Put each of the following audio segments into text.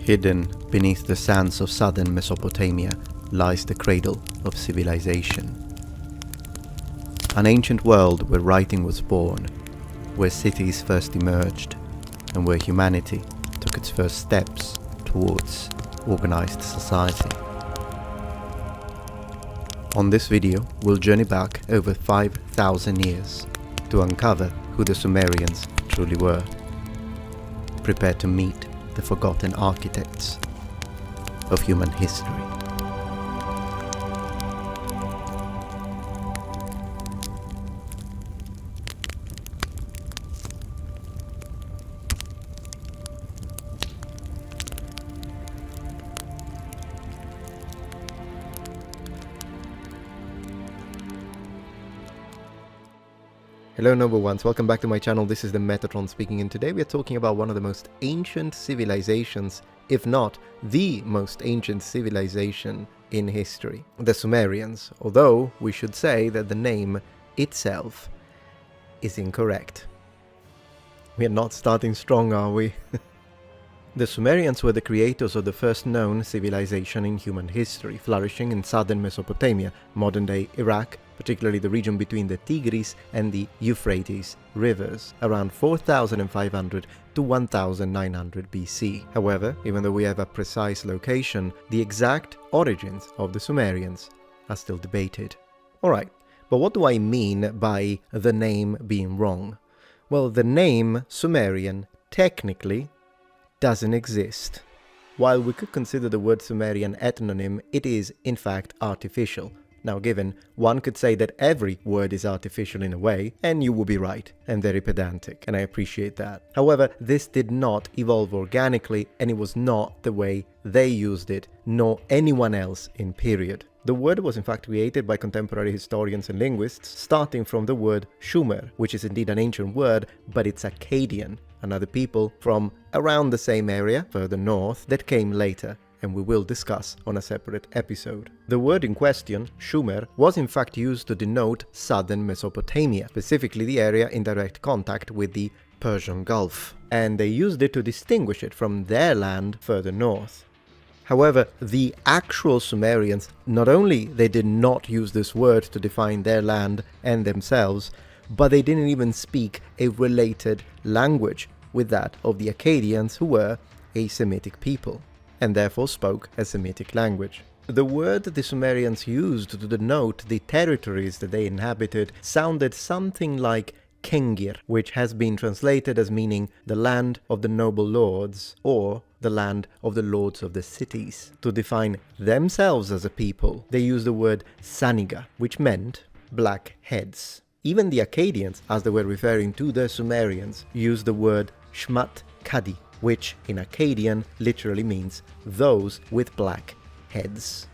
Hidden beneath the sands of southern Mesopotamia lies the cradle of civilization. An ancient world where writing was born, where cities first emerged, and where humanity took its first steps towards organized society. On this video, we'll journey back over 5,000 years to uncover who the Sumerians truly were. Prepare to meet the forgotten architects of human history. Hello noble ones, welcome back to my channel. This is the Metatron speaking, and today we are talking about one of the most ancient civilizations, if not the most ancient civilization in history, the Sumerians, although we should say that the name itself is incorrect. We are not starting strong, are we? The Sumerians were the creators of the first known civilization in human history, flourishing in southern Mesopotamia, modern-day Iraq, particularly the region between the Tigris and the Euphrates rivers, around 4,500 to 1,900 BC. However, even though we have a precise location, the exact origins of the Sumerians are still debated. Alright, but what do I mean by the name being wrong? Well, the name Sumerian technically doesn't exist. While we could consider the word Sumerian ethnonym, it is in fact artificial. Now given, one could say that every word is artificial in a way, and you would be right, and very pedantic, and I appreciate that. However, this did not evolve organically, and it was not the way they used it, nor anyone else in period. The word was in fact created by contemporary historians and linguists, starting from the word Shumer, which is indeed an ancient word, but it's Akkadian, another people from around the same area, further north, that came later, and we will discuss on a separate episode. The word in question, Shumer, was in fact used to denote southern Mesopotamia, specifically the area in direct contact with the Persian Gulf, and they used it to distinguish it from their land further north. However, the actual Sumerians, not only they did not use this word to define their land and themselves, but they didn't even speak a related language with that of the Akkadians, who were a Semitic people, and therefore spoke a Semitic language. The word the Sumerians used to denote the territories that they inhabited sounded something like Kengir, which has been translated as meaning the land of the noble lords, or the land of the lords of the cities. To define themselves as a people, they used the word Saniga, which meant black heads. Even the Akkadians, as they were referring to the Sumerians, used the word Shmat Kadi, which in Akkadian literally means those with black heads.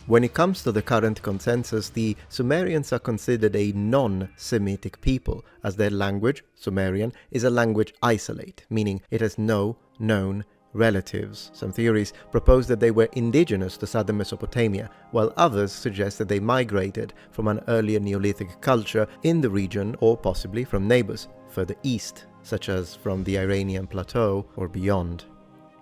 When it comes to the current consensus, the Sumerians are considered a non-Semitic people, as their language, Sumerian, is a language isolate, meaning it has no known relatives. Some theories propose that they were indigenous to southern Mesopotamia, while others suggest that they migrated from an earlier Neolithic culture in the region, or possibly from neighbors further east, such as from the Iranian plateau or beyond.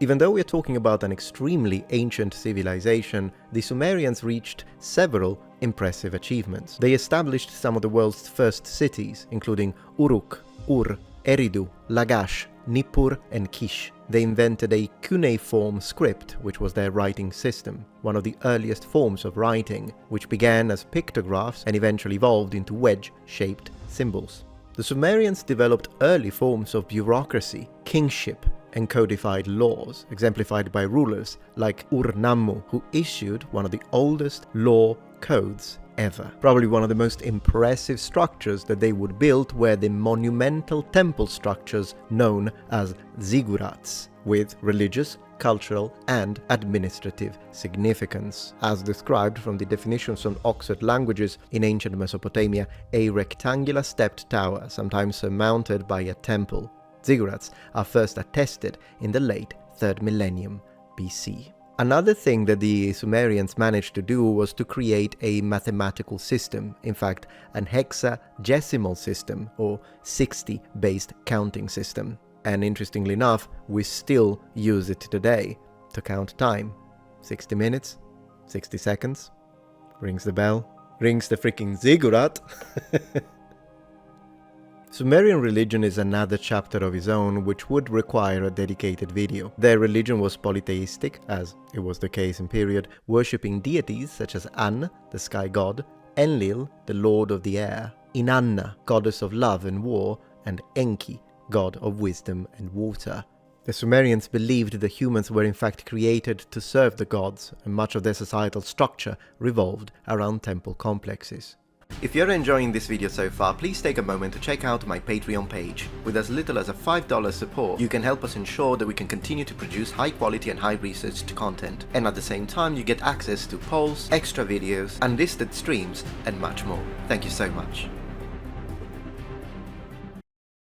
Even though we are talking about an extremely ancient civilization, the Sumerians reached several impressive achievements. They established some of the world's first cities, including Uruk, Ur, Eridu, Lagash, Nippur, and Kish. They invented a cuneiform script, which was their writing system, one of the earliest forms of writing, which began as pictographs and eventually evolved into wedge-shaped symbols. The Sumerians developed early forms of bureaucracy, kingship, and codified laws, exemplified by rulers like Ur-Nammu, who issued one of the oldest law codes ever. Probably one of the most impressive structures that they would build were the monumental temple structures known as ziggurats, with religious, cultural, and administrative significance. As described from the definitions on Oxford Languages, in ancient Mesopotamia, a rectangular stepped tower, sometimes surmounted by a temple. Ziggurats are first attested in the late 3rd millennium BC. Another thing that the Sumerians managed to do was to create a mathematical system, in fact, an hexadecimal system, or 60-based counting system. And interestingly enough, we still use it today to count time. 60 minutes, 60 seconds, rings the bell, rings the freaking ziggurat. Sumerian religion is another chapter of its own, which would require a dedicated video. Their religion was polytheistic, as it was the case in period, worshipping deities such as An, the sky god, Enlil, the lord of the air, Inanna, goddess of love and war, and Enki, god of wisdom and water. The Sumerians believed the humans were in fact created to serve the gods, and much of their societal structure revolved around temple complexes. If you're enjoying this video so far, please take a moment to check out my Patreon page. With as little as a $5 support, you can help us ensure that we can continue to produce high quality and high researched content. And at the same time, you get access to polls, extra videos, unlisted streams, and much more. Thank you so much.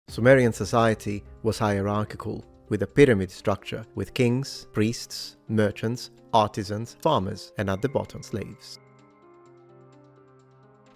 Sumerian society was hierarchical, with a pyramid structure, with kings, priests, merchants, artisans, farmers, and at the bottom slaves.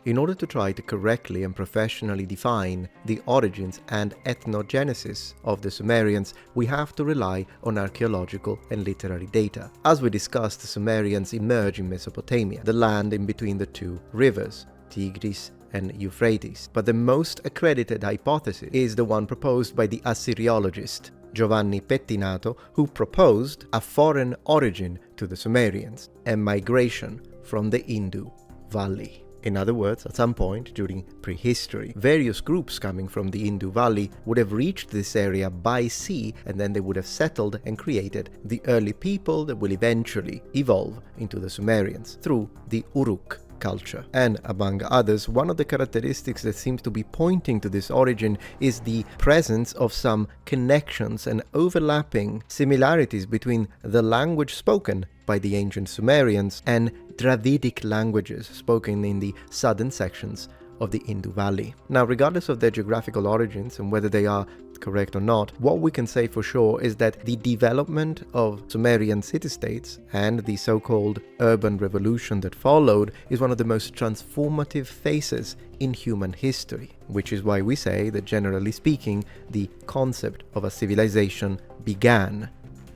In order to try to correctly and professionally define the origins and ethnogenesis of the Sumerians, we have to rely on archaeological and literary data. As we discussed, the Sumerians emerge in Mesopotamia, the land in between the two rivers, Tigris and Euphrates. But the most accredited hypothesis is the one proposed by the Assyriologist Giovanni Pettinato, who proposed a foreign origin to the Sumerians, a migration from the Indus Valley. In other words, at some point during prehistory, various groups coming from the Indus Valley would have reached this area by sea, and then they would have settled and created the early people that will eventually evolve into the Sumerians through the Uruk culture. And among others, one of the characteristics that seems to be pointing to this origin is the presence of some connections and overlapping similarities between the language spoken by the ancient Sumerians and Dravidic languages spoken in the southern sections of the Indus Valley. Now, regardless of their geographical origins and whether they are correct or not, what we can say for sure is that the development of Sumerian city-states and the so-called urban revolution that followed is one of the most transformative phases in human history, which is why we say that, generally speaking, the concept of a civilization began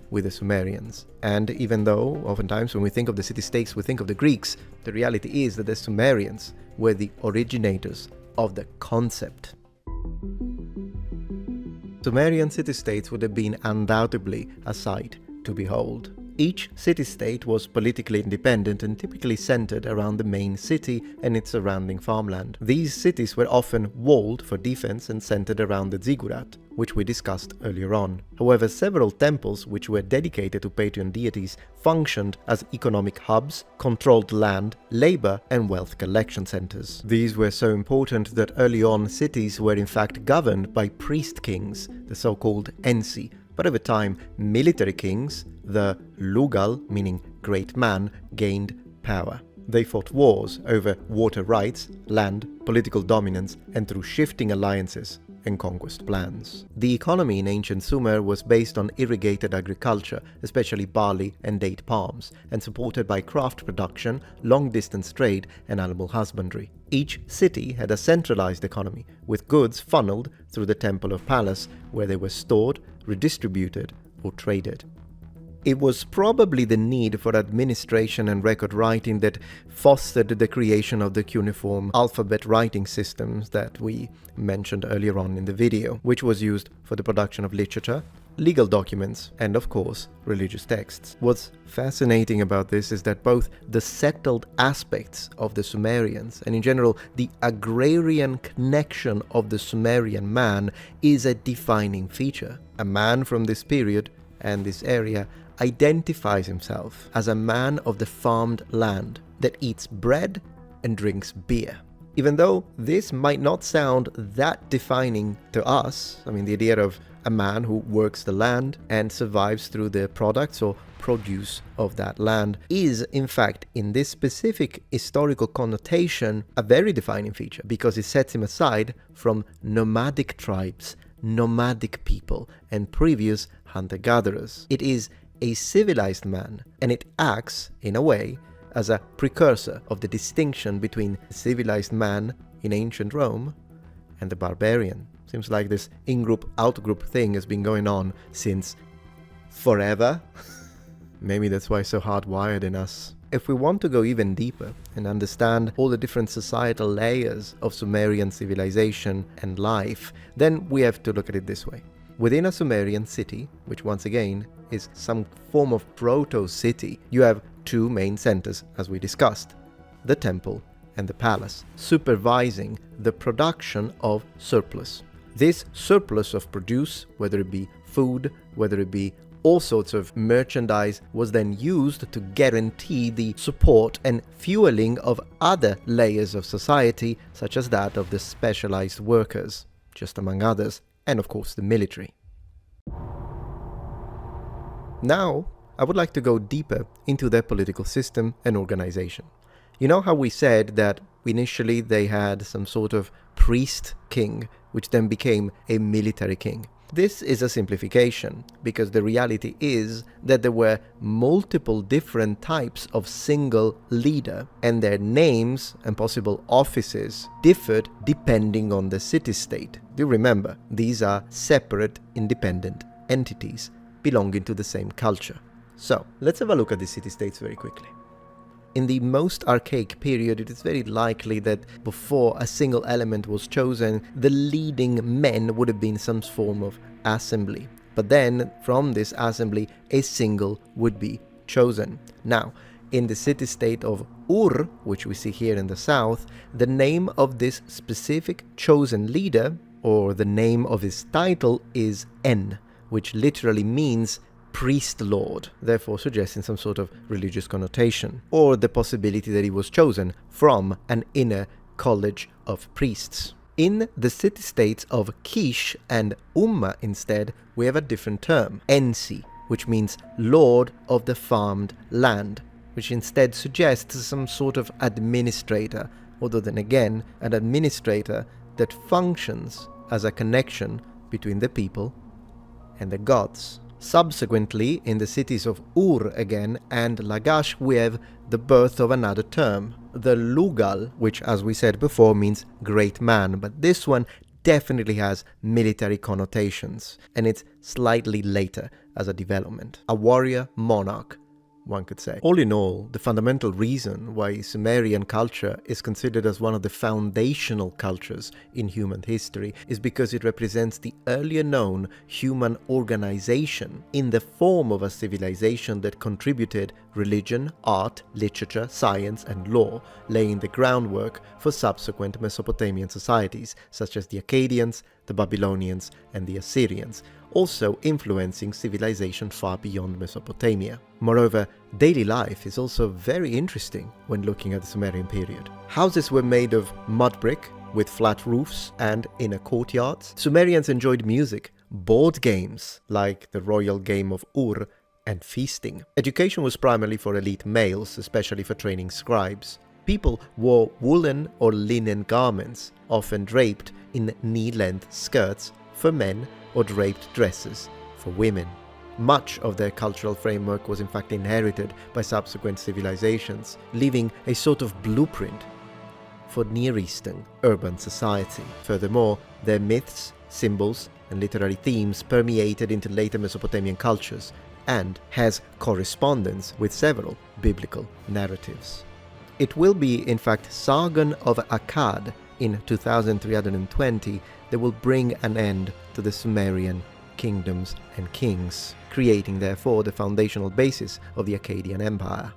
with the Sumerians. And even though oftentimes when we think of the city-states we think of the Greeks, the reality is that the Sumerians were the originators of the concept. Sumerian city-states would have been undoubtedly a sight to behold. Each city-state was politically independent and typically centered around the main city and its surrounding farmland. These cities were often walled for defense and centered around the ziggurat, which we discussed earlier on. However, several temples which were dedicated to patron deities functioned as economic hubs, controlled land, labor, and wealth collection centers. These were so important that early on cities were in fact governed by priest kings, the so-called ensi. But over time, military kings, the lugal, meaning great man, gained power. They fought wars over water rights, land, political dominance, and through shifting alliances and conquest plans. The economy in ancient Sumer was based on irrigated agriculture, especially barley and date palms, and supported by craft production, long-distance trade, and animal husbandry. Each city had a centralized economy, with goods funneled through the Temple of Pallas, where they were stored, redistributed, or traded. It was probably the need for administration and record writing that fostered the creation of the cuneiform alphabet writing systems that we mentioned earlier on in the video, which was used for the production of literature, legal documents, and of course, religious texts. What's fascinating about this is that both the settled aspects of the Sumerians and in general the agrarian connection of the Sumerian man is a defining feature. A man from this period and this area identifies himself as a man of the farmed land that eats bread and drinks beer. Even though this might not sound that defining to us, I mean, the idea of a man who works the land and survives through the products or produce of that land is, in fact, in this specific historical connotation, a very defining feature because it sets him aside from nomadic tribes, nomadic people, and previous hunter-gatherers. It is a civilized man, and it acts, in a way, as a precursor of the distinction between the civilized man in ancient Rome and the barbarian Seems like this in-group, out-group thing has been going on since forever. Maybe that's why it's so hardwired in us. If we want to go even deeper and understand all the different societal layers of Sumerian civilization and life, then we have to look at it this way. Within a Sumerian city, which once again is some form of proto-city, you have two main centers, as we discussed, the temple and the palace, supervising the production of surplus. This surplus of produce, whether it be food, whether it be all sorts of merchandise, was then used to guarantee the support and fueling of other layers of society, such as that of the specialized workers, just among others, and of course the military. Now, I would like to go deeper into their political system and organization. You know how we said that initially they had some sort of priest king, which then became a military king? This is a simplification, because the reality is that there were multiple different types of single leader, and their names and possible offices differed depending on the city-state. Do you remember? These are separate, independent entities belonging to the same culture. So, let's have a look at the city-states very quickly. In the most archaic period, it is very likely that before a single element was chosen, the leading men would have been some form of assembly. But then, from this assembly, a single would be chosen. Now, in the city-state of Ur, which we see here in the south, the name of this specific chosen leader, or the name of his title, is En, which literally means priest lord, therefore suggesting some sort of religious connotation, or the possibility that he was chosen from an inner college of priests. In the city-states of Kish and Umma instead, we have a different term, Ensi, which means lord of the farmed land, which instead suggests some sort of administrator, although then again, an administrator that functions as a connection between the people and the gods. Subsequently, in the cities of Ur again and Lagash, we have the birth of another term, the lugal, which, as we said before, means great man, but this one definitely has military connotations, and it's slightly later as a development. A warrior monarch, one could say. All in all, the fundamental reason why Sumerian culture is considered as one of the foundational cultures in human history is because it represents the earlier known human organization in the form of a civilization that contributed religion, art, literature, science, and law, laying the groundwork for subsequent Mesopotamian societies, such as the Akkadians, the Babylonians, and the Assyrians, also influencing civilization far beyond Mesopotamia. Moreover, daily life is also very interesting when looking at the Sumerian period. Houses were made of mud brick with flat roofs and inner courtyards. Sumerians enjoyed music, board games like the royal game of Ur, and feasting. Education was primarily for elite males, especially for training scribes. People wore woolen or linen garments, often draped in knee-length skirts for men or draped dresses for women. Much of their cultural framework was in fact inherited by subsequent civilizations, leaving a sort of blueprint for Near Eastern urban society. Furthermore, their myths, symbols, and literary themes permeated into later Mesopotamian cultures and has correspondence with several biblical narratives. It will be, in fact, Sargon of Akkad in 2320 that will bring an end to the Sumerian kingdoms and kings, creating therefore the foundational basis of the Akkadian Empire.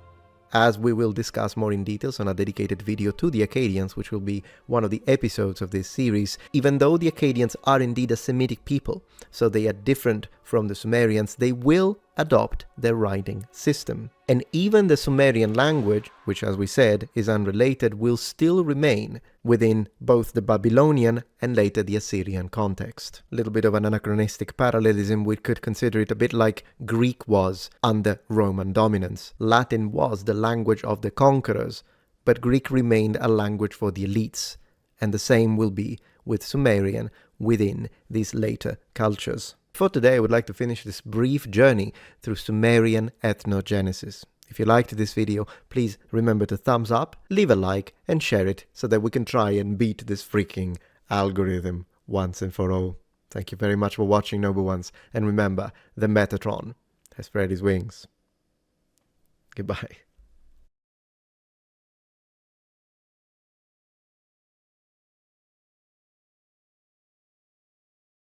As we will discuss more in details on a dedicated video to the Akkadians, which will be one of the episodes of this series, even though the Akkadians are indeed a Semitic people, so they are different from the Sumerians, they will adopt their writing system. And even the Sumerian language, which as we said is unrelated, will still remain within both the Babylonian and later the Assyrian context. A little bit of an anachronistic parallelism, we could consider it a bit like Greek was under Roman dominance. Latin was the language of the conquerors, but Greek remained a language for the elites, and the same will be with Sumerian within these later cultures. For today, I would like to finish this brief journey through Sumerian ethnogenesis. If you liked this video, please remember to thumbs up, leave a like, and share it so that we can try and beat this freaking algorithm once and for all. Thank you very much for watching, noble ones. And remember, the Metatron has spread his wings. Goodbye.